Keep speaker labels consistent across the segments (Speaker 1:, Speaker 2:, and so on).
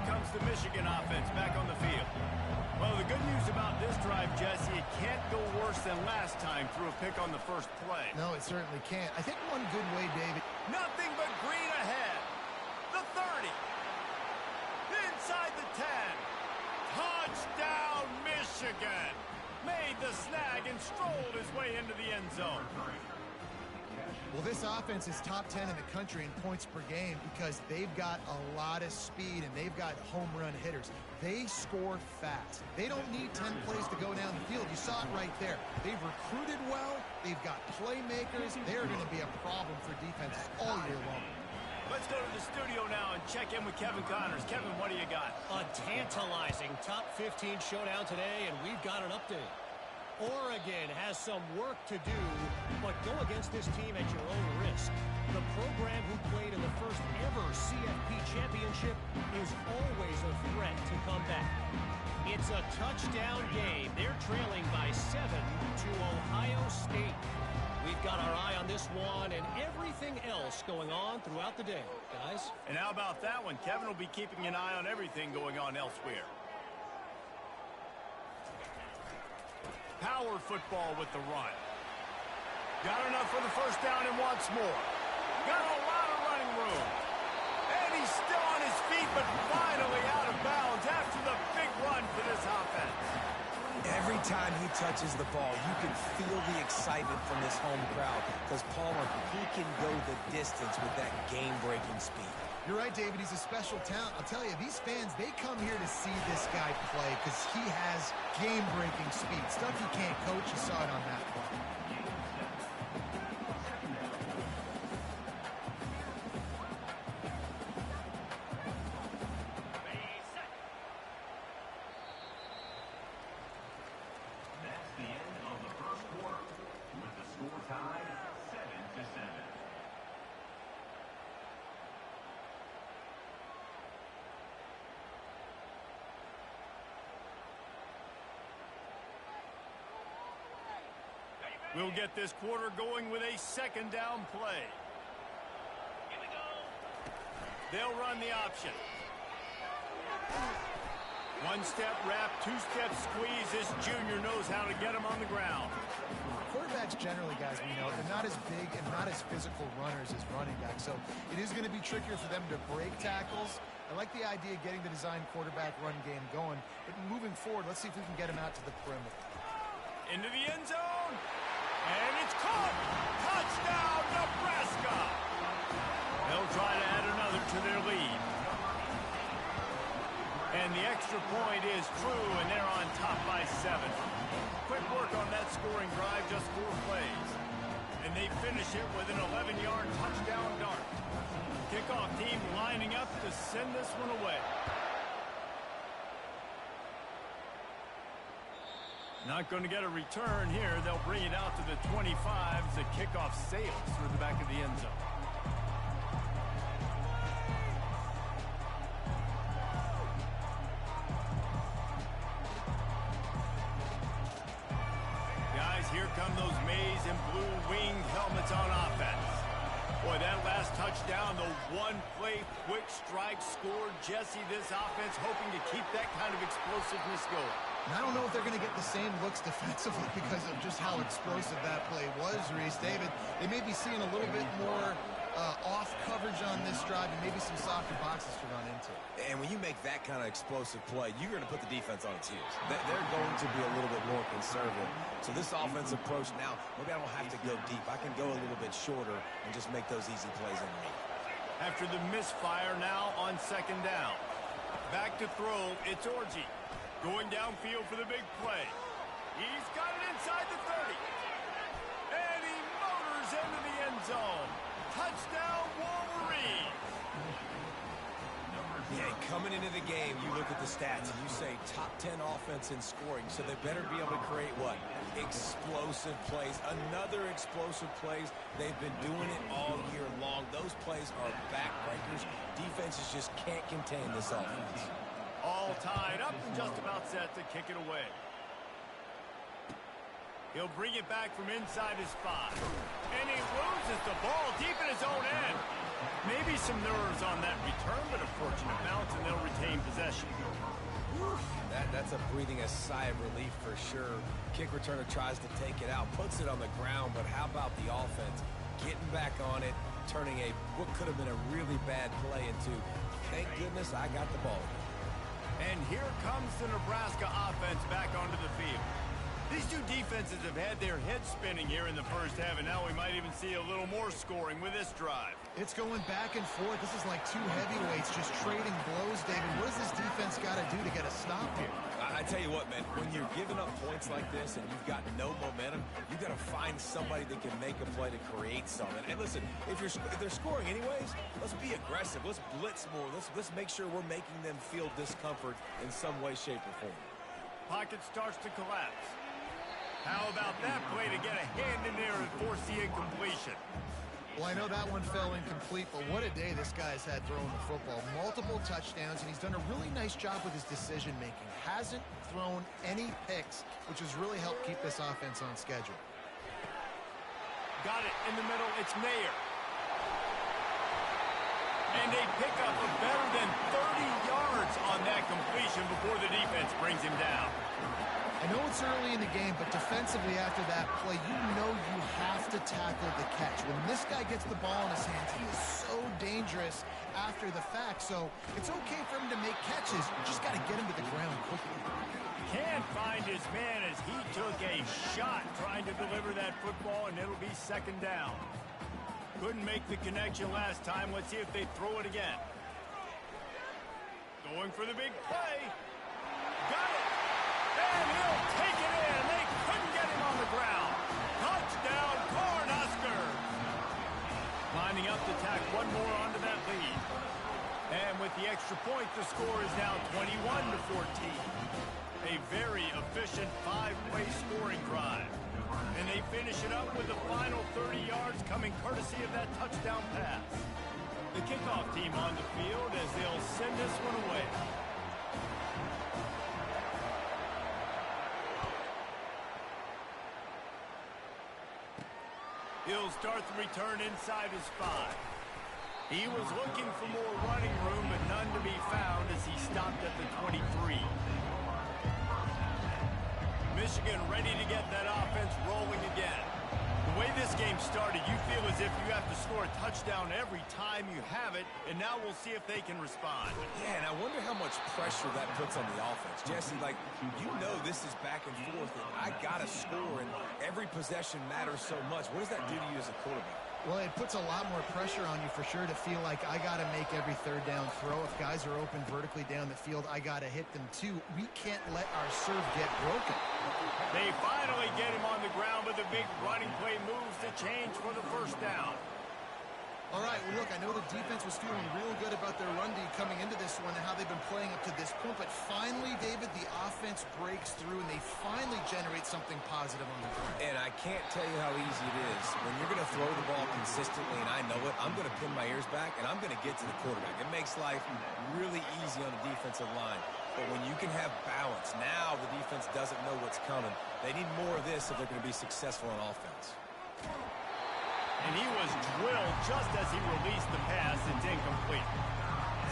Speaker 1: comes the Michigan offense back on the field. Well, the good news about this drive, Jesse, it can't go worse than last time through a pick on the first play.
Speaker 2: No, it certainly can't. I think one good way, David.
Speaker 1: Nothing but green ahead. The 30. Inside the 10. Touchdown, Michigan. Made the snag and strolled his way into the end zone.
Speaker 2: Well, this offense is top 10 in the country in points per game because they've got a lot of speed and they've got home run hitters. They score fast. They don't need 10 plays to go down the field. You saw it right there. They've recruited well. They've got playmakers. They're going to be a problem for defenses all year long.
Speaker 1: Let's go to the studio now and check in with Kevin Connors. Kevin, what do you got?
Speaker 3: A tantalizing top 15 showdown today, and we've got an update. Oregon has some work to do, but go against this team at your own risk. The program who played in the first ever CFP championship is always a threat to come back. It's a touchdown game. They're trailing by 7 to Ohio State. We've got our eye on this one and everything else going on throughout the day, guys.
Speaker 1: And how about that one? Kevin will be keeping an eye on everything going on elsewhere. Power football with the run. Got enough for the first down and wants more. Got a lot of running room. And he's still on his feet, but finally out of bounds after the big run for this offense.
Speaker 4: Every time he touches the ball, you can feel the excitement from this home crowd because Palmer, he can go the distance with that game-breaking speed.
Speaker 2: You're right, David. He's a special talent. I'll tell you, these fans, they come here to see this guy play because he has game-breaking speed. Stuff you can't coach. You saw it on that play.
Speaker 1: We'll get this quarter going with a second down play. Here we go. They'll run the option. One-step wrap, two-step squeeze. This junior knows how to get him on the ground.
Speaker 2: Quarterbacks generally, guys, we know, they're not as big and not as physical runners as running backs. So it is going to be trickier for them to break tackles. I like the idea of getting the design quarterback run game going. But moving forward, let's see if we can get him out to the perimeter.
Speaker 1: Into the end zone. And it's caught! Touchdown, Nebraska! They'll try to add another to their lead. And the extra point is true, and they're on top by 7. Quick work on that scoring drive, just 4 plays. And they finish it with an 11-yard touchdown dart. Kickoff team lining up to send this one away. Not going to get a return here. They'll bring it out to the 25 as the kickoff sails through the back of the end zone. Guys, here come those maize and blue winged helmets on offense. Boy, that last touchdown, the one-play quick strike scored. Jesse, this offense hoping to keep that kind of explosiveness going.
Speaker 2: And I don't know if they're going to get the same looks defensively because of just how explosive that play was, Reese. David, they may be seeing a little bit more off coverage on this drive and maybe some softer boxes to run into.
Speaker 4: And when you make that kind of explosive play, you're going to put the defense on its heels. They're going to be a little bit more conservative. So this offensive approach now, maybe I don't have to go deep. I can go a little bit shorter and just make those easy plays underneath.
Speaker 1: After the misfire now on second down. Back to throw, it's Orji. Going downfield for the big play. He's got it inside the 30. And he motors into the end zone. Touchdown, Wolverine.
Speaker 4: Yeah, coming into the game, you look at the stats and you say top 10 offense in scoring, so they better be able to create what? Explosive plays. Another explosive plays. They've been doing it all year long. Those plays are backbreakers. Defenses just can't contain this offense.
Speaker 1: All tied up and just about set to kick it away. He'll bring it back from inside his 5. And he loses the ball deep in his own end. Maybe some nerves on that return, but a fortunate bounce, and they'll retain possession.
Speaker 4: That's a breathing a sigh of relief for sure. Kick returner tries to take it out, puts it on the ground, but how about the offense? Getting back on it, turning what could have been a really bad play into, thank goodness I got the ball.
Speaker 1: And here comes the Nebraska offense back onto the field. These two defenses have had their heads spinning here in the first half, and now we might even see a little more scoring with this drive.
Speaker 2: It's going back and forth. This is like two heavyweights just trading blows, David. What does this defense got to do to get a stop here?
Speaker 4: I tell you what, man, when you're giving up points like this and you've got no momentum, you've got to find somebody that can make a play to create something. And listen, if they're scoring anyways, let's be aggressive. Let's blitz more. Let's make sure we're making them feel discomfort in some way, shape, or form.
Speaker 1: Pocket starts to collapse. How about that play to get a hand in there and force the incompletion?
Speaker 2: Well, I know that one fell incomplete, but what a day this guy's had throwing the football. Multiple touchdowns, and he's done a really nice job with his decision-making. Hasn't thrown any picks, which has really helped keep this offense on schedule.
Speaker 1: Got it in the middle. It's Mayer. And a pickup of better than 30 yards on that completion before the defense brings him down.
Speaker 2: I know it's early in the game, but defensively after that play, you know you have to tackle the catch. When this guy gets the ball in his hands, he is so dangerous after the fact. So it's okay for him to make catches. You just got to get him to the ground quickly.
Speaker 1: Can't find his man as he took a shot trying to deliver that football, and it'll be second down. Couldn't make the connection last time. Let's see if they throw it again. Going for the big play. Got it. And he'll take it in. They couldn't get him on the ground. Touchdown, Cornhusker. Lining up to tack one more onto that lead. And with the extra point, the score is now 21-14. A very efficient five-play scoring drive. And they finish it up with the final 30 yards coming courtesy of that touchdown pass. The kickoff team on the field as they'll send this one away. He'll start the return inside his 5. He was looking for more running room, but none to be found as he stopped at the 23. Michigan ready to get that offense rolling again. The way this game started, you feel as if you have to score a touchdown every time you have it, and now we'll see if they can respond.
Speaker 4: Yeah, and I wonder how much pressure that puts on the offense. Jesse, like, you know this is back and forth, and I got to score, and every possession matters so much. What does that do to you as a quarterback?
Speaker 2: Well, it puts a lot more pressure on you for sure to feel like I got to make every third down throw. If guys are open vertically down the field, I got to hit them too. We can't let our serve get broken.
Speaker 1: They finally get him on the ground, but the big running play moves the change for the first down.
Speaker 2: All right, well, look, I know the defense was feeling real good about their run D coming into this one and how they've been playing up to this point, but finally, David, the offense breaks through and they finally generate something positive on the ground.
Speaker 4: And I can't tell you how easy it is. When you're going to throw the ball consistently, and I know it, I'm going to pin my ears back, and I'm going to get to the quarterback. It makes life really easy on the defensive line. But when you can have balance, now the defense doesn't know what's coming. They need more of this if they're going to be successful on offense.
Speaker 1: And he was drilled just as he released the pass. It's incomplete.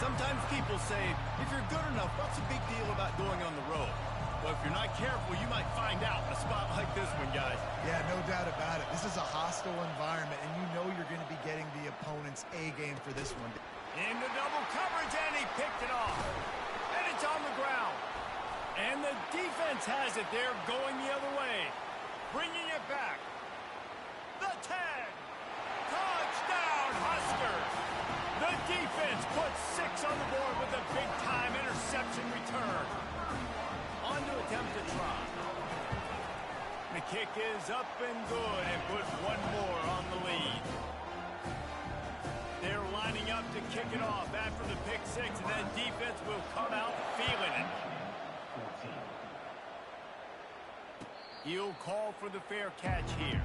Speaker 1: Sometimes people say, if you're good enough, what's the big deal about going on the road? Well, if you're not careful, you might find out in a spot like this one, guys.
Speaker 2: Yeah, no doubt about it. This is a hostile environment, and you know you're going to be getting the opponent's A game for this one.
Speaker 1: Into double coverage, and he picked it off. And it's on the ground. And the defense has it there, going the other way. Bringing it back. The tag. Touchdown, Huskers! The defense puts 6 on the board with a big-time interception return. On to attempt to try. The kick is up and good and put one more on the lead. They're lining up to kick it off after the pick 6, and that defense will come out feeling it. He'll call for the fair catch here.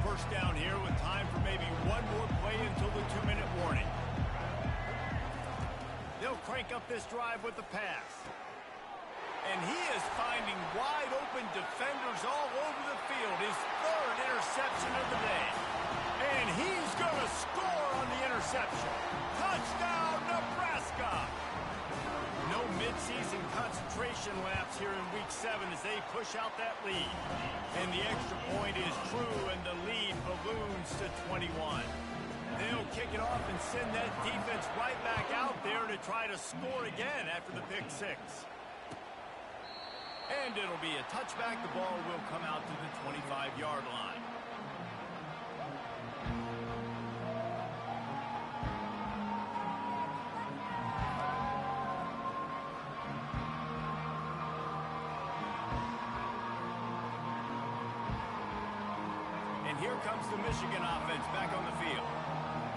Speaker 1: First down here with time for maybe one more play until the 2-minute warning. They'll crank up this drive with the pass. And he is finding wide open defenders all over the field. His third interception of the day. And he's going to score on the interception. Touchdown, Nebraska! No midseason concentration laps here in Week 7 as they push out that lead. And the extra point is true, and the lead balloons to 21. They'll kick it off and send that defense right back out there to try to score again after the pick six. And it'll be a touchback. The ball will come out to the 25-yard line. And here comes the Michigan offense back on the field.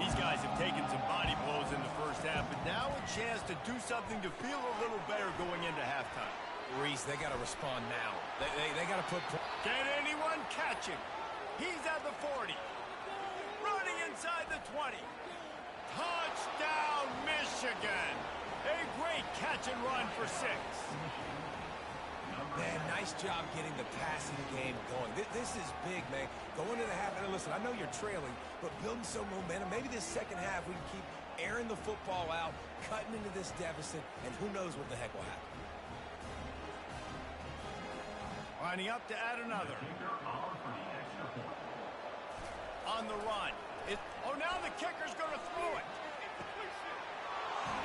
Speaker 1: These guys have taken some body blows in the first half, but now a chance to do something to feel a little better going into halftime.
Speaker 4: Reese, they got to respond now. They got to put...
Speaker 1: Can anyone catch him? He's at the 40. Running inside the 20. Touchdown, Michigan. A great catch and run for 6.
Speaker 4: Man, nice job getting the passing game going. This is big, man. Going into the half, and listen, I know you're trailing, but building some momentum. Maybe this second half we can keep airing the football out, cutting into this deficit, and who knows what the heck will happen.
Speaker 1: Lining up to add another. On the run. Now the kicker's going to throw it.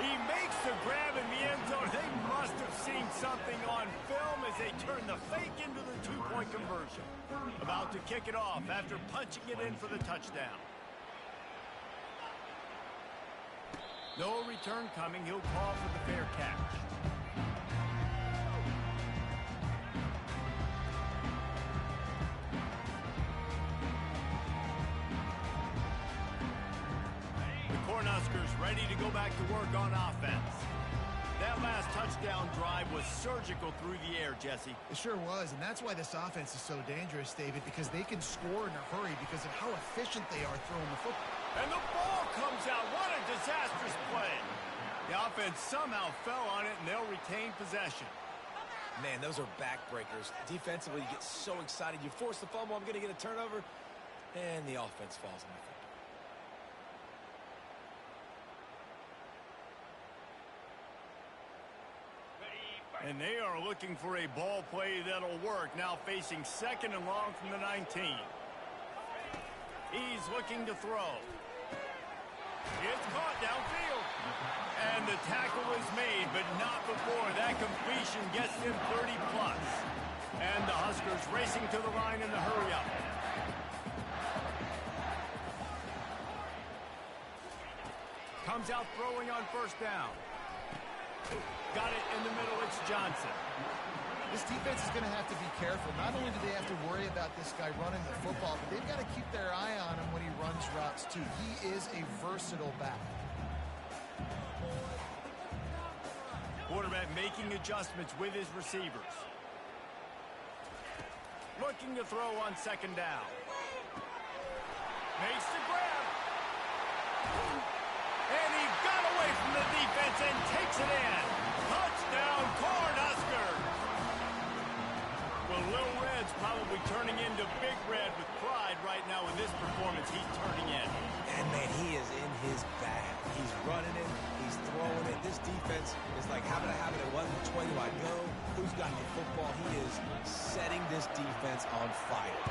Speaker 1: He makes the grab in the end zone. They must have seen something on film as they turn the fake into the two-point conversion. About to kick it off after punching it in for the touchdown. No return coming. He'll call for the fair catch. Cornhuskers ready to go back to work on offense. That last touchdown drive was surgical through the air, Jesse.
Speaker 2: It sure was, and that's why this offense is so dangerous, David, because they can score in a hurry because of how efficient they are throwing the football.
Speaker 1: And the ball comes out. What a disastrous play. The offense somehow fell on it, and they'll retain possession.
Speaker 4: Man, those are backbreakers. Defensively, you get so excited. You force the fumble, I'm going to get a turnover, and the offense falls on the field.
Speaker 1: And they are looking for a ball play that'll work. Now facing second and long from the 19. He's looking to throw. It's caught downfield. And the tackle is made, but not before. That completion gets him 30+. And the Huskers racing to the line in the hurry-up. Comes out throwing on first down. Got it in the middle. It's Johnson.
Speaker 2: This defense is going to have to be careful. Not only do they have to worry about this guy running the football, but they've got to keep their eye on him when he runs routes, too. He is a versatile back.
Speaker 1: Quarterback making adjustments with his receivers. Looking to throw on second down. Makes the grab. And he got away from the defense and takes it in. Touchdown, Cornhuskers. Well, Lil Red's probably turning into Big Red with pride right now in this performance he's turning in.
Speaker 4: And, man, he is in his bag. He's running it. He's throwing it. This defense is like, having it? What which way do I go? Who's got the football? He is setting this defense on fire.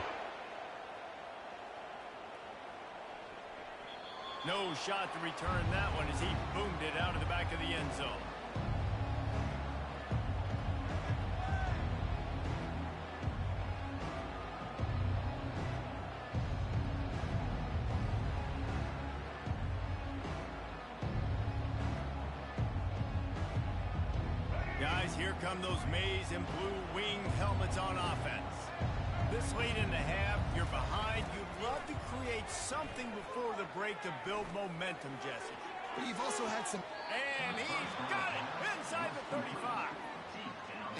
Speaker 1: No shot to return that one as he boomed it out of the back of the end zone. Guys, here come those maize and blue wing helmets on offense. This late in the half, you're behind. You'd love to create something before the break to build momentum, Jesse.
Speaker 2: But you've also had some...
Speaker 1: And he's got it inside the 35.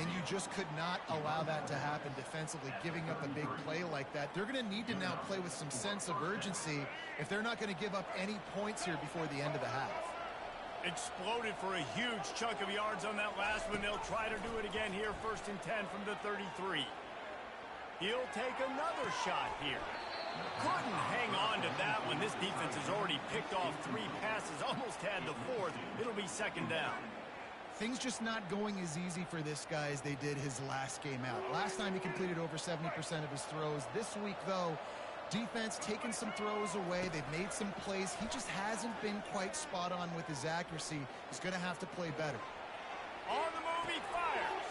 Speaker 2: And you just could not allow that to happen defensively, giving up a big play like that. They're going to need to now play with some sense of urgency if they're not going to give up any points here before the end of the half.
Speaker 1: Exploded for a huge chunk of yards on that last one. They'll try to do it again here, 1st and 10 from the 33. He'll take another shot here. Couldn't hang on to that one. This defense has already picked off 3 passes, almost had the 4th. It'll be second down.
Speaker 2: Things just not going as easy for this guy as they did his last game out. Last time he completed over 70% of his throws. This week, though, defense taking some throws away. They've made some plays. He just hasn't been quite spot on with his accuracy. He's going to have to play better.
Speaker 1: On the move, he fires.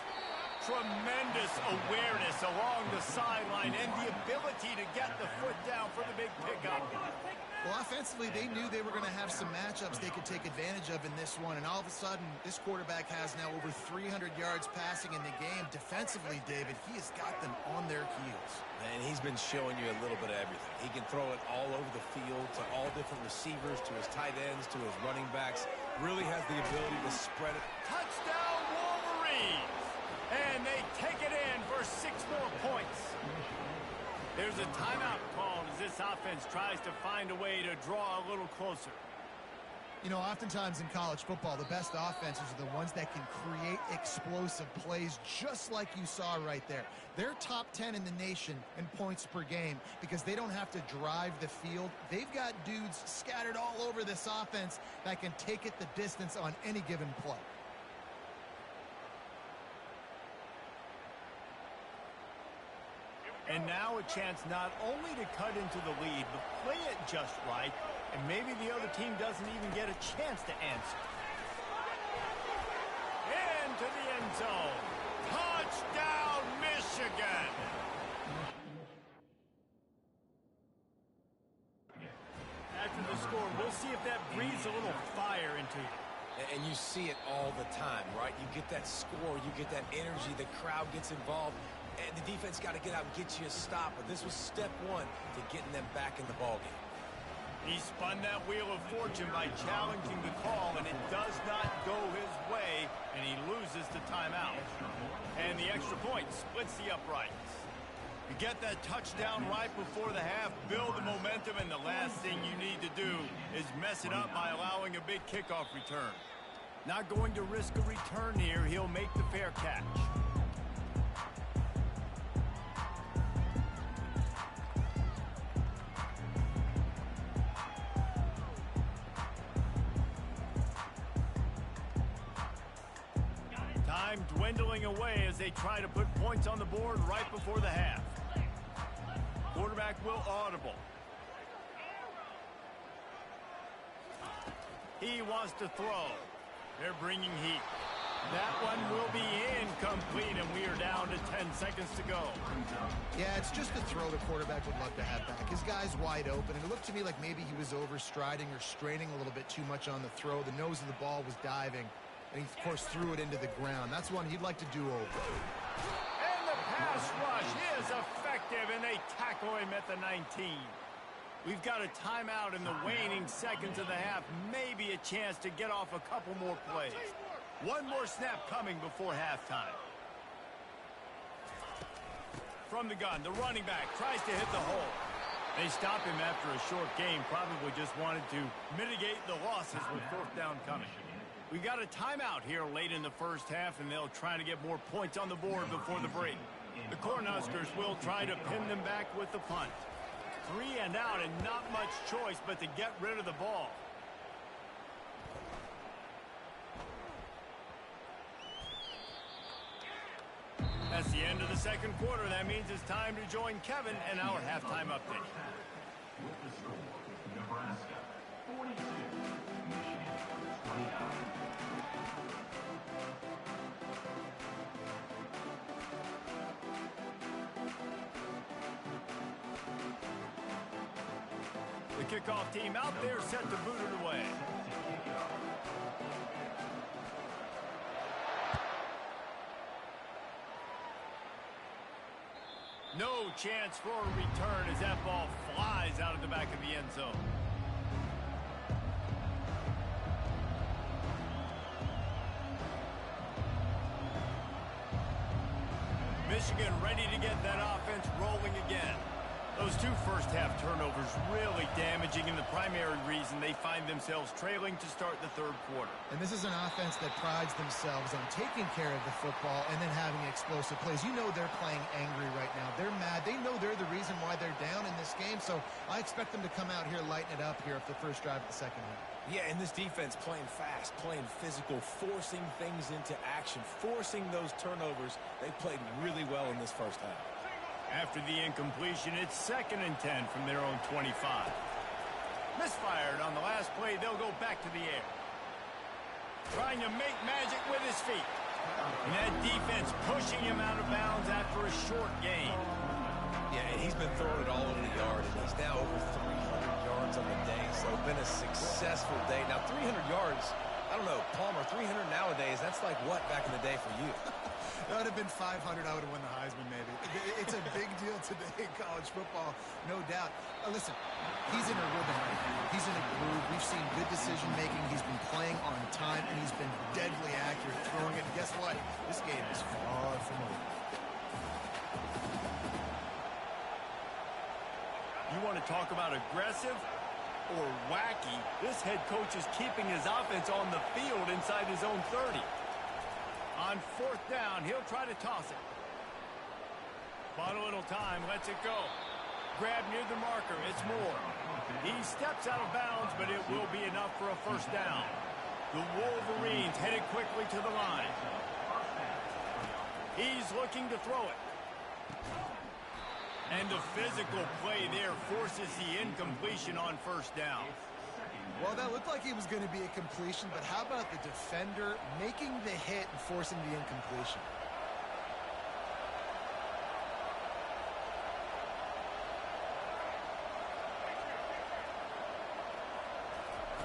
Speaker 1: Tremendous awareness along the sideline and the ability to get the foot down for the big pickup.
Speaker 2: Well, offensively, they knew they were going to have some matchups they could take advantage of in this one, and all of a sudden, this quarterback has now over 300 yards passing in the game. Defensively, David, he has got them on their heels.
Speaker 4: And he's been showing you a little bit of everything. He can throw it all over the field to all different receivers, to his tight ends, to his running backs. Really has the ability to spread it.
Speaker 1: Touchdown, Wolverines! And they take it in for 6 more points. There's a timeout called as this offense tries to find a way to draw a little closer.
Speaker 2: You know, oftentimes in college football, the best offenses are the ones that can create explosive plays, just like you saw right there. They're top 10 in the nation in points per game because they don't have to drive the field. They've got dudes scattered all over this offense that can take it the distance on any given play.
Speaker 1: And now a chance not only to cut into the lead, but play it just right, and maybe the other team doesn't even get a chance to answer. Into the end zone. Touchdown, Michigan! After the score, we'll see if that breathes a little fire into you.
Speaker 4: And you see it all the time, right? You get that score, you get that energy, the crowd gets involved, and the defense got to get out and get you a stop. But this was step 1 to getting them back in the ballgame.
Speaker 1: He spun that wheel of fortune by challenging the call, and it does not go his way, and he loses the timeout. And the extra point splits the uprights. You get that touchdown right before the half, build the momentum, and the last thing you need to do is mess it up by allowing a big kickoff return. Not going to risk a return here. He'll make the fair catch. Time dwindling away as they try to put points on the board right before the half. Quarterback will audible. He wants to throw. They're bringing heat. That one will be incomplete, and we are down to 10 seconds to go.
Speaker 2: Yeah, it's just a throw the quarterback would love to have back. His guy's wide open, and it looked to me like maybe he was overstriding or straining a little bit too much on the throw. The nose of the ball was diving, and he, of course, threw it into the ground. That's one he'd like to do over.
Speaker 1: And the pass rush is effective, and they tackle him at the 19. We've got a timeout in the waning seconds of the half. Maybe a chance to get off a couple more plays. One more snap coming before halftime. From the gun, the running back tries to hit the hole. They stop him after a short game. Probably just wanted to mitigate the losses with 4th down coming. We got a timeout here late in the first half, and they'll try to get more points on the board before the break. The Cornhuskers will try to pin them back with the punt. 3 and out, and not much choice but to get rid of the ball. That's the end of the second quarter. That means it's time to join Kevin and our halftime update.
Speaker 5: With the score, Nebraska 42, Michigan 29.
Speaker 1: The kickoff team out there set to boot it away. No chance for a return as that ball flies out of the back of the end zone. Michigan ready to get that offense rolling again. Those two first-half turnovers really damaging, and the primary reason they find themselves trailing to start the third quarter.
Speaker 2: And this is an offense that prides themselves on taking care of the football and then having explosive plays. You know they're playing angry right now. They're mad. They know they're the reason why they're down in this game, so I expect them to come out here, lighten it up here for the first drive of the second half.
Speaker 4: Yeah, and this defense playing fast, playing physical, forcing things into action, forcing those turnovers. They played really well in this first half.
Speaker 1: After the incompletion, it's 2nd and 10 from their own 25. Misfired on the last play. They'll go back to the air. Trying to make magic with his feet. And that defense pushing him out of bounds after a short gain.
Speaker 4: Yeah, and he's been throwing it all over the yard, and he's now over 300 yards on the day. So it's been a successful day. Now, 300 yards, I don't know, Palmer, 300 nowadays, that's like what back in the day for you?
Speaker 2: That would have been 500. I would have won the Heisman, maybe. It's a big deal today in college football, no doubt. Listen, he's in a rhythm right now. He's in a groove. We've seen good decision-making. He's been playing on time, and he's been deadly accurate throwing it. And guess what? This game is far from over.
Speaker 1: You want to talk about aggressive or wacky? This head coach is keeping his offense on the field inside his own 30. On 4th down, he'll try to toss it. Bought a little time, lets it go. Grab near the marker, it's Moore. He steps out of bounds, but it will be enough for a first down. The Wolverines headed quickly to the line. He's looking to throw it. And the physical play there forces the incompletion on first down.
Speaker 2: Well, that looked like it was going to be a completion, but how about the defender making the hit and forcing the incompletion?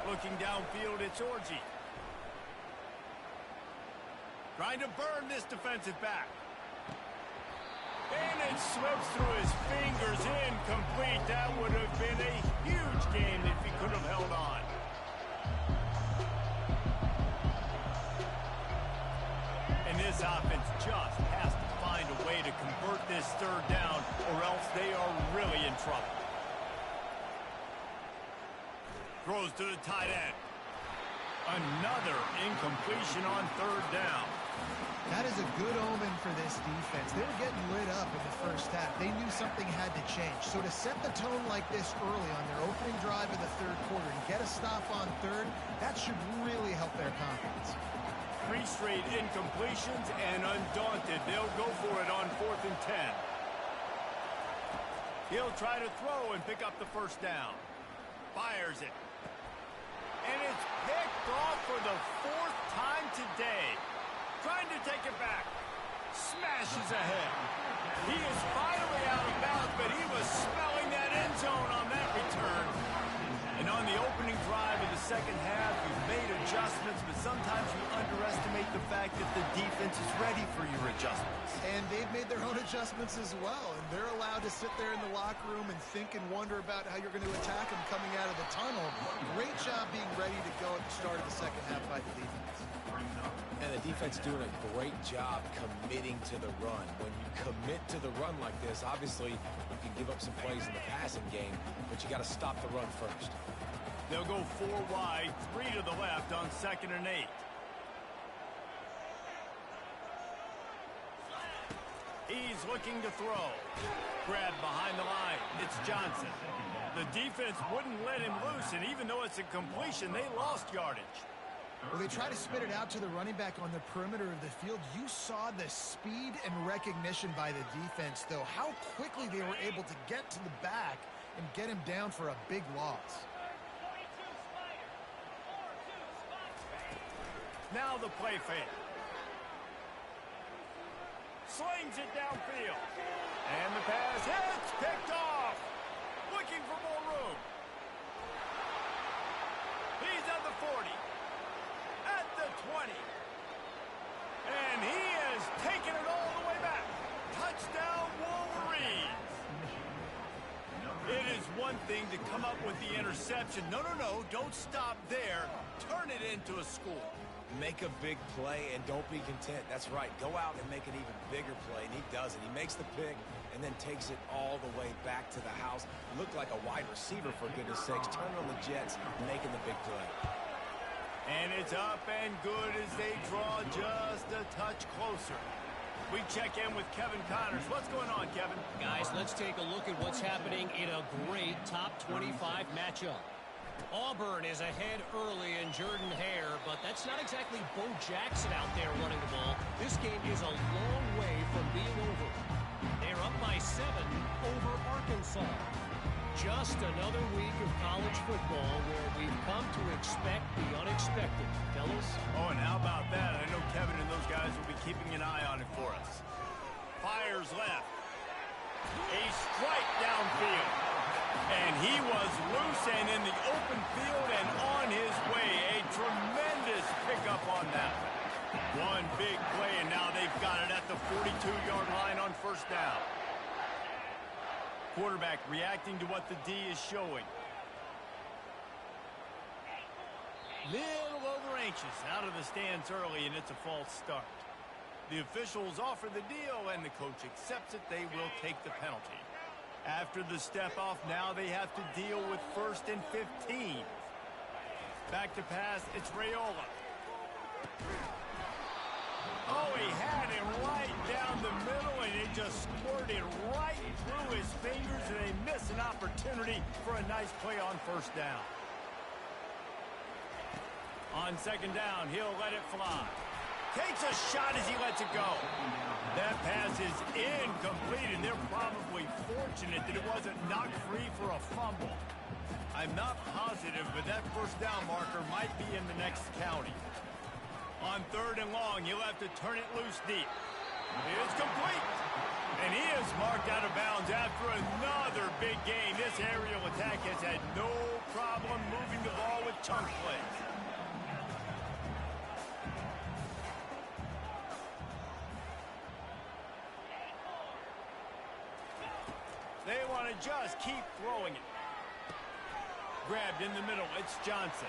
Speaker 1: Looking downfield, it's Orji. Trying to burn this defensive back. And it slips through his fingers, incomplete. That would have been a huge game if he could have held on. And this offense just has to find a way to convert this third down, or else they are really in trouble. Throws to the tight end. Another incompletion on third down.
Speaker 2: That is a good omen for this defense. They were getting lit up in the first half. They knew something had to change. So to set the tone like this early on their opening drive of the third quarter and get a stop on third, that should really help their confidence.
Speaker 1: 3 straight incompletions, and undaunted, they'll go for it on 4th and 10. He'll try to throw and pick up the first down. Fires it. And it's picked off for the 4th time today. Trying to take it back. Smashes ahead. He is finally out of bounds, but he was smelling that end zone on that return. And on the opening drive of the second half, you've made adjustments, but sometimes you underestimate the fact that the defense is ready for your adjustments.
Speaker 2: And they've made their own adjustments as well, and they're allowed to sit there in the locker room and think and wonder about how you're going to attack them coming out of the tunnel. Great job being ready to go at the start of the second half by the defense.
Speaker 4: And the defense doing a great job committing to the run. When you commit to the run like this, obviously you can give up some plays in the passing game, but you got to stop the run first.
Speaker 1: They'll go 4 wide, 3 to the left on 2nd and 8. He's looking to throw. Grabbed behind the line. It's Johnson. The defense wouldn't let him loose, and even though it's a completion, they lost yardage.
Speaker 2: Well, they try to spit it out to the running back on the perimeter of the field. You saw the speed and recognition by the defense, though. How quickly they were able to get to the back and get him down for a big loss.
Speaker 1: Now the play fake. Slings it downfield. And the pass hits, picked off. Looking for more room. He's at the 40. At the 20. And he has taken it all the way back. Touchdown, Wolverines. It is one thing to come up with the interception. No, don't stop there. Turn it into a score.
Speaker 4: Make a big play and don't be content. That's right. Go out and make an even bigger play, and he does it. He makes the pick and then takes it all the way back to the house. Looked like a wide receiver, for goodness sakes. Turning on the Jets, making the big play.
Speaker 1: And it's up and good as they draw just a touch closer. We check in with Kevin Connors. What's going on, Kevin?
Speaker 3: Guys, let's take a look at what's happening in a great top 25 matchup. Auburn is ahead early in Jordan Hare, but that's not exactly Bo Jackson out there running the ball. This game is a long way from being over. They're up by 7 over Arkansas. Just another week of college football where we've come to expect the unexpected. Fellas?
Speaker 1: Oh, and how about that? I know Kevin and those guys will be keeping an eye on it for us. Fires left. A strike downfield. And he was loose and in the open field and on his way. A tremendous pickup on that. One big play, and now they've got it at the 42-yard line on first down. Quarterback reacting to what the D is showing. Little over anxious out of the stands early, and it's a false start. The officials offer the deal, and the coach accepts it. They will take the penalty. After the step off, now they have to deal with 1st and 15. Back to pass, it's Raiola. Oh, he had him right down the middle, and it just squirted right through his fingers, and they miss an opportunity for a nice play on first down. On second down, he'll let it fly. Takes a shot as he lets it go. That pass is incomplete, and they're probably fortunate that it wasn't knocked free for a fumble. I'm not positive, but that first down marker might be in the next county. On 3rd and long, he'll have to turn it loose deep. It's complete. And he is marked out of bounds after another big gain. This aerial attack has had no problem moving the ball with chunk plays. They want to just keep throwing it. Grabbed in the middle. It's Johnson.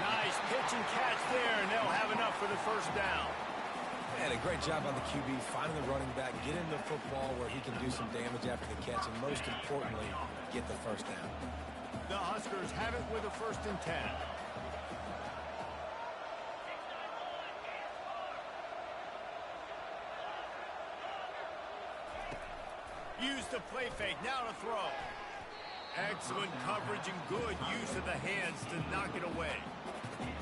Speaker 1: Nice pitch and catch there, and they'll have enough for the first down.
Speaker 4: And a great job on the QB, finding the running back, getting the football where he can do some damage after the catch, and most importantly, get the first down.
Speaker 1: The Huskers have it with a 1st and 10. Use the play fake, now to throw. Excellent coverage and good use of the hands to knock it away.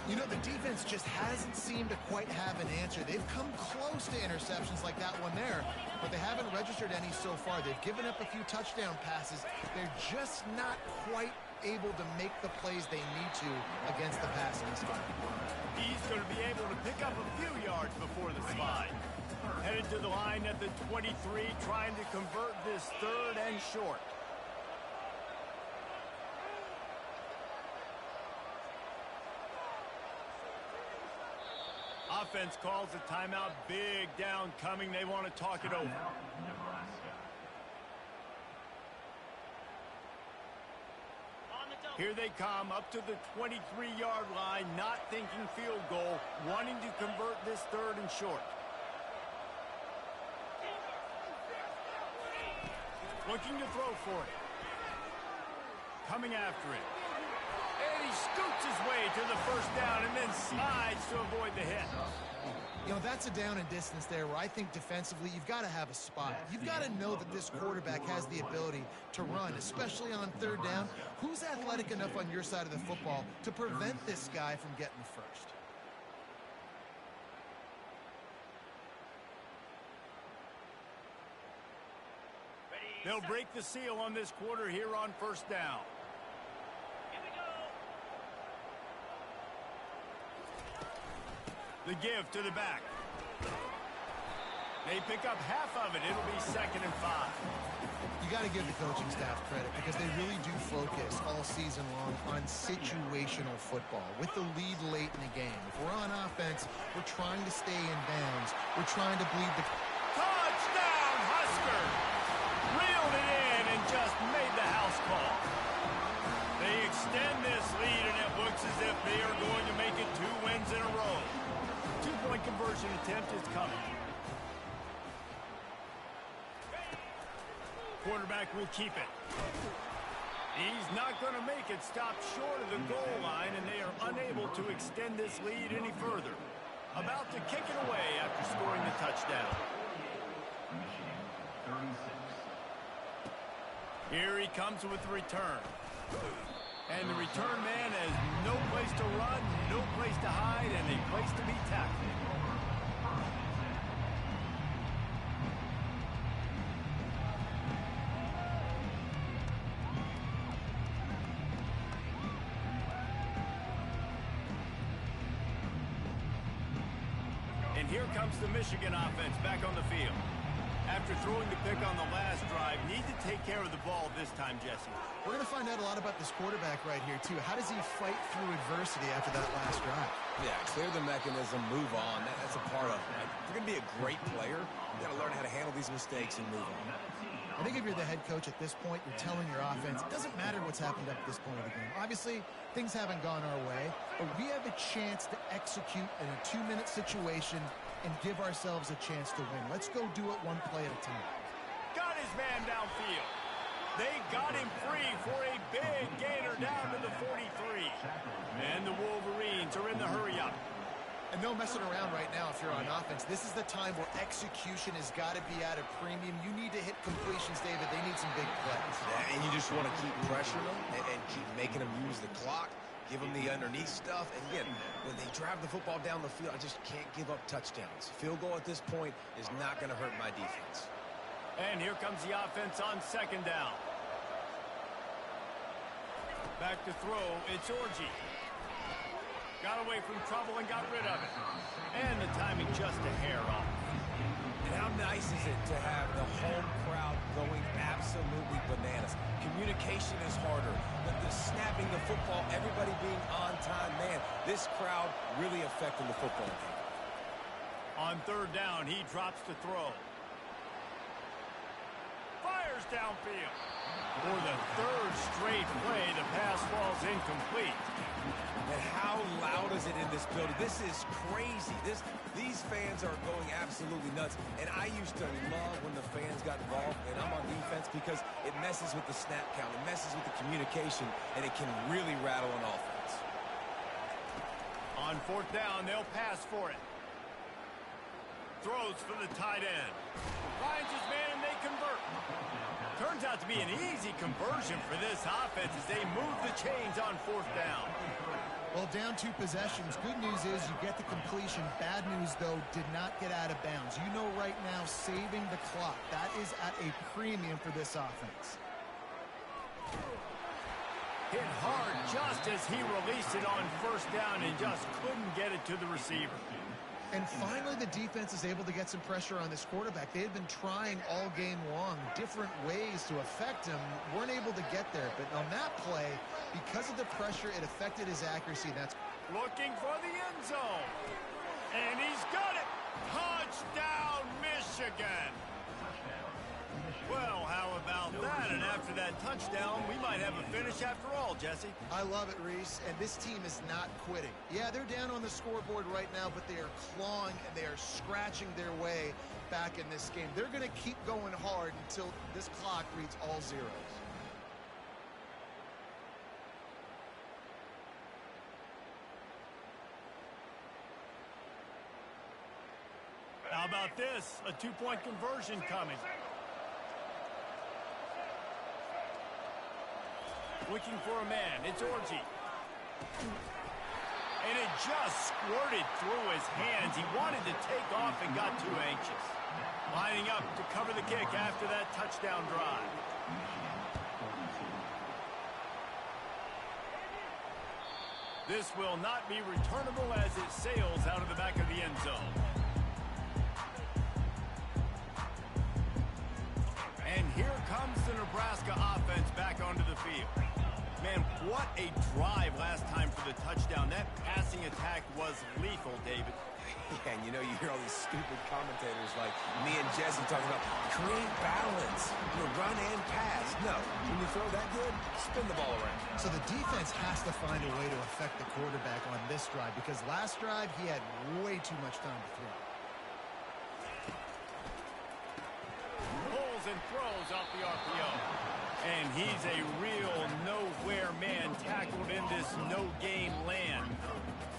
Speaker 2: You know, the defense just hasn't seemed to quite have an answer. They've come close to interceptions like that one there, but they haven't registered any so far. They've given up a few touchdown passes. They're just not quite able to make the plays they need to against the passing side.
Speaker 1: He's going to be able to pick up a few yards before the slide. Headed to the line at the 23, trying to convert this 3rd and short. Offense calls a timeout. Big down coming. They want to talk it over.
Speaker 5: Nebraska.
Speaker 1: Here they come up to the 23-yard line, not thinking field goal, wanting to convert this 3rd and short. Looking to throw for it. Coming after it. And he scoots his way to the first down and then slides to avoid the hit.
Speaker 2: You know, that's a down and distance there where I think defensively you've got to have a spot. You've got to know that this quarterback has the ability to run, especially on 3rd down. Who's athletic enough on your side of the football to prevent this guy from getting the first?
Speaker 1: They'll break the seal on this quarter here on first down. The give to the back. They pick up half of it. It'll be 2nd and 5.
Speaker 2: You got to give the coaching staff credit because they really do focus all season long on situational football with the lead late in the game. If we're on offense, we're trying to stay in bounds. We're trying to bleed the...
Speaker 1: Touchdown, Husker! Reeled it in and just made the house call. They extend this lead, and it looks as if they are going to make it 2 wins in a row. Two-point conversion attempt is coming. Quarterback will keep it. He's not going to make it. Stop short of the goal line, and they are unable to extend this lead any further. About to kick it away after scoring the touchdown.
Speaker 5: Michigan, 36.
Speaker 1: Here he comes with the return. And the return man has no place to run, no place to hide, and a place to be tackled. And here comes the Michigan offense back on the field. After throwing the pick on the last drive, need to take care of the ball this time, Jesse.
Speaker 2: We're going to find out a lot about this quarterback right here, too. How does he fight through adversity after that last drive?
Speaker 4: Yeah, clear the mechanism, move on. That's a part of it. If you're going to be a great player, you got to learn how to handle these mistakes and move on.
Speaker 2: I think if you're the head coach at this point, you're telling your offense, it doesn't matter what's happened up to this point of the game. Obviously, things haven't gone our way, but we have a chance to execute in a 2-minute situation and give ourselves a chance to win. Let's go do it one play at a time.
Speaker 1: Got his man downfield. They got him free for a big gainer down to the 43. And the Wolverines are in the hurry-up.
Speaker 2: And no messing around right now if you're on offense. This is the time where execution has got to be at a premium. You need to hit completions, David. They need some big plays.
Speaker 4: Yeah, and you just want to keep pressuring them and keep making them use the clock. Give them the underneath stuff. And again, when they drive the football down the field, I just can't give up touchdowns. Field goal at this point is not going to hurt my defense.
Speaker 1: And here comes the offense on second down. Back to throw, it's Orji. Got away from trouble and got rid of it. And the timing just a hair off.
Speaker 4: And how nice is it to have the home crowd going absolutely bananas? Communication is harder. The snapping the football, everybody being on time. Man, this crowd really affecting the football game.
Speaker 1: On third down, he drops to throw. Fires downfield. For the third straight play, the pass falls incomplete.
Speaker 4: And how loud is it in this building? This is crazy. These fans are going absolutely nuts. And I used to love when the fans got involved, and I'm on defense because it messes with the snap count. It messes with the communication, and it can really rattle an offense.
Speaker 1: On fourth down, they'll pass for it. Throws for the tight end. Finds his man, and they convert. Turns out to be an easy conversion for this offense as they move the chains on fourth down.
Speaker 2: Well, down 2 possessions. Good news is you get the completion. Bad news, though, did not get out of bounds. You know right now, saving the clock. That is at a premium for this offense.
Speaker 1: Hit hard just as he released it on first down and just couldn't get it to the receiver.
Speaker 2: And finally, the defense is able to get some pressure on this quarterback. They had been trying all game long different ways to affect him, weren't able to get there. But on that play, because of the pressure, it affected his accuracy. That's
Speaker 1: looking for the end zone. And he's got it. Touchdown, Michigan. Well, how about that? And after that touchdown, we might have a finish after all, Jesse.
Speaker 2: I love it, Reese, and this team is not quitting. Yeah, they're down on the scoreboard right now, but they are clawing and they are scratching their way back in this game. They're going to keep going hard until this clock reads all zeros.
Speaker 1: How about this? A 2-point conversion coming. Looking for a man. It's Orji. And it just squirted through his hands. He wanted to take off and got too anxious. Lining up to cover the kick after that touchdown drive. This will not be returnable as it sails out of the back of the end zone. And here comes the Nebraska offense back onto the field. Man, what a drive last time for the touchdown. That passing attack was lethal, David.
Speaker 4: Yeah, and you know, you hear all these stupid commentators like me and Jesse talking about create balance, run and pass. No, when you throw that good, spin the ball around.
Speaker 2: So the defense has to find a way to affect the quarterback on this drive because last drive he had way too much time to throw.
Speaker 1: Pulls and throws off the RPO. And he's a real nowhere man tackled in this no-game land.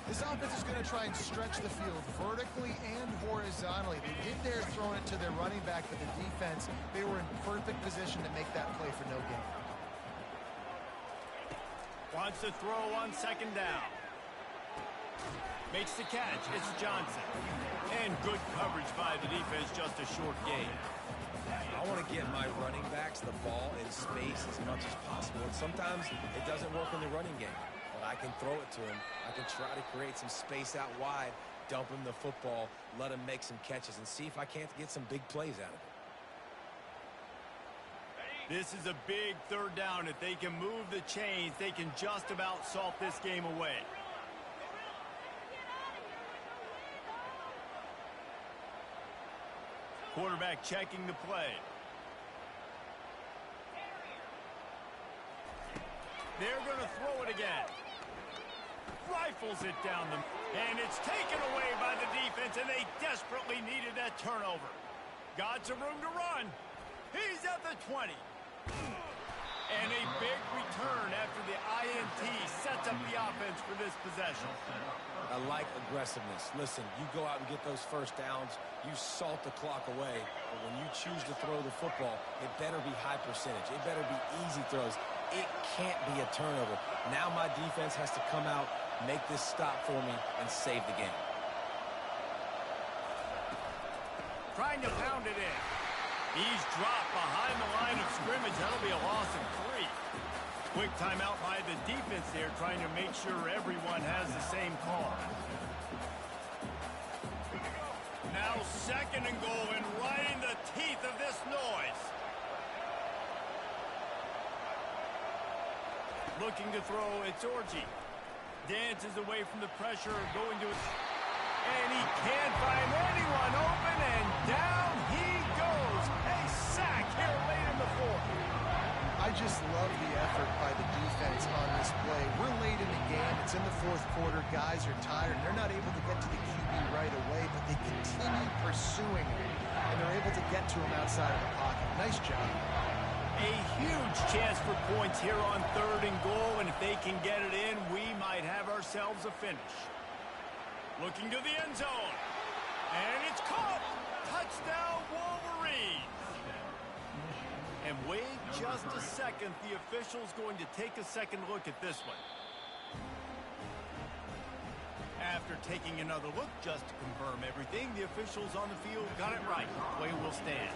Speaker 2: This offense is going to try and stretch the field vertically and horizontally. They did their throwing it to their running back, but the defense, they were in perfect position to make that play for no gain.
Speaker 1: Wants to throw on second down. Makes the catch. It's Johnson. And good coverage by the defense, just a short gain.
Speaker 4: I want to get my running backs the ball in space as much as possible. And sometimes it doesn't work in the running game. But I can throw it to him. I can try to create some space out wide, dump him the football, let him make some catches, and see if I can't get some big plays out of it.
Speaker 1: This is a big third down. If they can move the chains, they can just about salt this game away. Quarterback checking the play. They're going to throw it again. Rifles it down the... And it's taken away by the defense, and they desperately needed that turnover. Got some room to run. He's at the 20. And a big return after the INT sets up the offense for this possession.
Speaker 4: I like aggressiveness. Listen, you go out and get those first downs, you salt the clock away, but when you choose to throw the football, it better be high percentage. It better be easy throws. It can't be a turnover. Now my defense has to come out, make this stop for me, and save the game.
Speaker 1: Trying to pound it in. He's dropped behind the line of scrimmage. That'll be a loss of 3. Quick timeout by the defense there, trying to make sure everyone has the same call. Now second and goal, and right in the teeth of this noise. Looking to throw, it's Orji. Dances away from the pressure, going to... And he can't find anyone open, and down he goes. A sack here late in the fourth.
Speaker 2: I just love the effort by the defense on this play. We're late in the game. It's in the fourth quarter. Guys are tired. They're not able to get to the QB right away, but they continue pursuing him, and they're able to get to him outside of the pocket. Nice job.
Speaker 1: A huge chance for points here on third and goal, and if they can get it in, we might have ourselves a finish. Looking to the end zone. And it's caught. Touchdown, Wolverines. And wait just a second. The official's going to take a second look at this one. After taking another look just to confirm everything, the officials on the field got it right. Play will stand.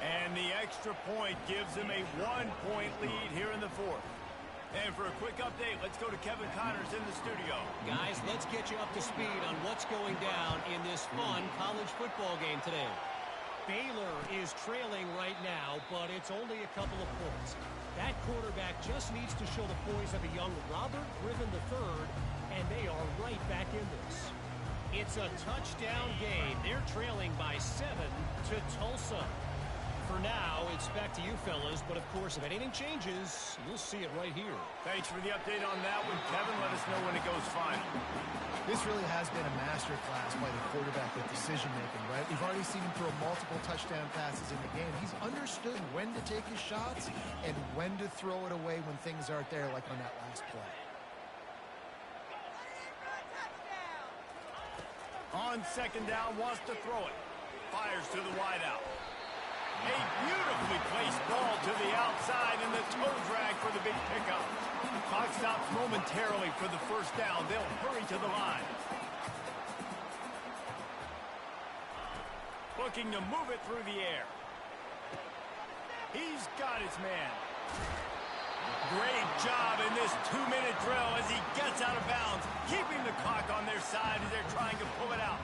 Speaker 1: And the extra point gives them a 1-point lead here in the fourth. And for a quick update, let's go to Kevin Connors in the studio.
Speaker 3: Guys, let's get you up to speed on what's going down in this fun college football game today. Baylor is trailing right now, but it's only a couple of points. That quarterback just needs to show the poise of a young Robert Griffin III, and they are right back in this. It's a touchdown game. They're trailing by 7 to Tulsa. For now, it's back to you fellas, but of course, if anything changes, you'll see it right here.
Speaker 1: Thanks for the update on that one, Kevin. Let us know when it goes final.
Speaker 2: This really has been a masterclass by the quarterback with decision-making, right? We've already seen him throw multiple touchdown passes in the game. He's understood when to take his shots and when to throw it away when things aren't there, like on that last play.
Speaker 1: On second down, wants to throw it. Fires to the wideout. A beautifully placed ball to the outside, and the toe drag for the big pickup. Clock stops momentarily for the first down. They'll hurry to the line. Looking to move it through the air. He's got his man. Great job in this 2-minute drill as he gets out of bounds, keeping the clock on their side as they're trying to pull it out.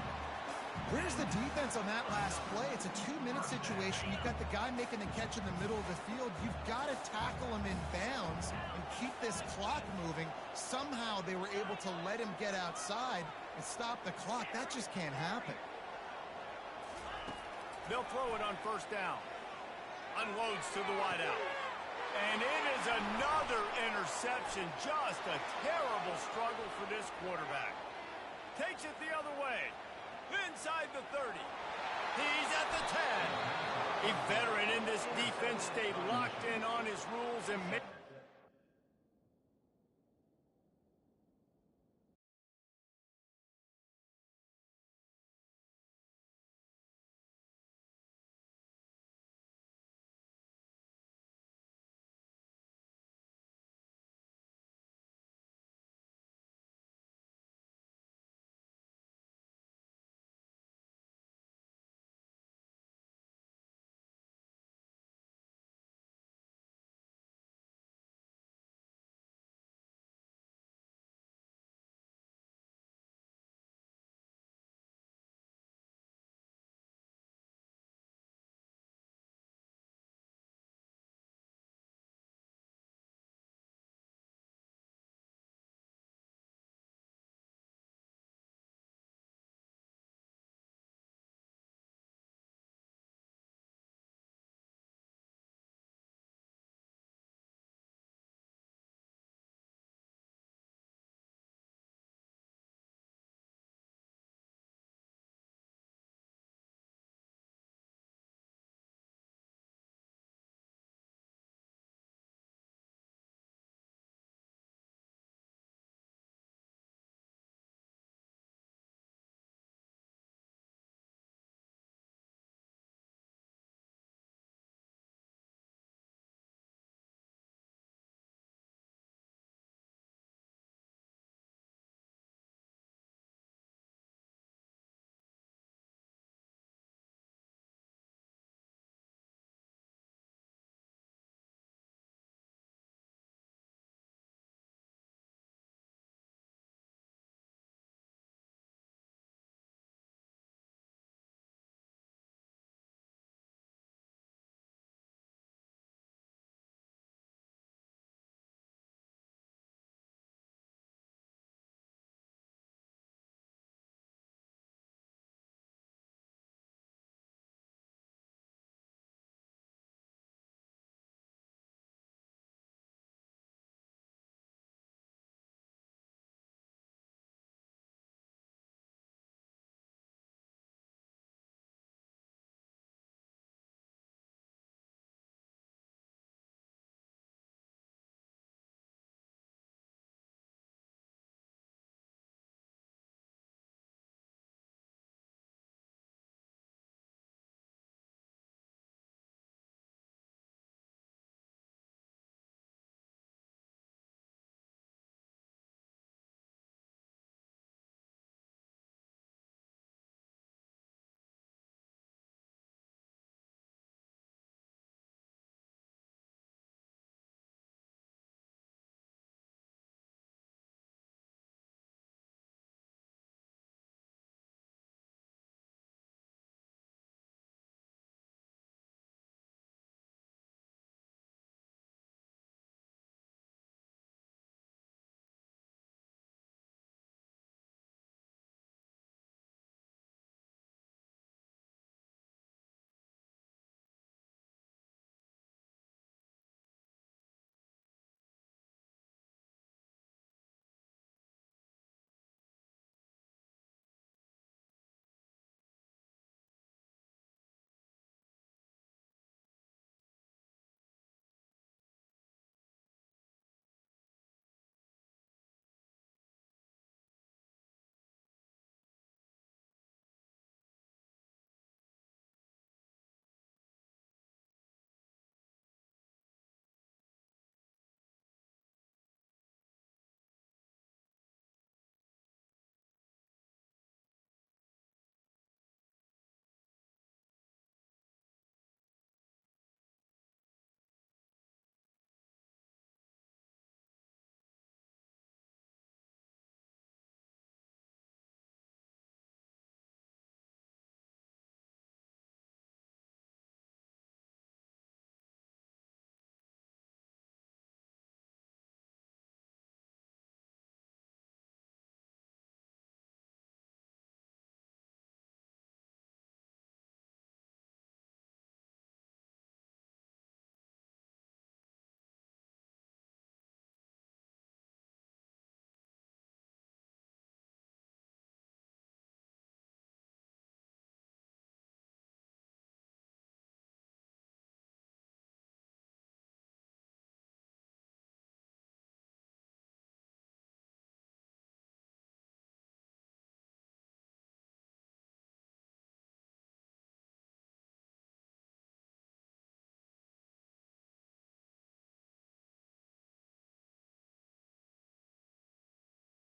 Speaker 2: Where's the defense on that last play? It's a 2-minute situation. You've got the guy making the catch in the middle of the field. You've got to tackle him in bounds and keep this clock moving. Somehow they were able to let him get outside and stop the clock. That just can't happen.
Speaker 1: They'll throw it on first down. Unloads to the wideout. And it is another interception. Just a terrible struggle for this quarterback. Takes it the other way. Inside the 30. He's at the 10. A veteran in this defense stayed locked in on his rules and made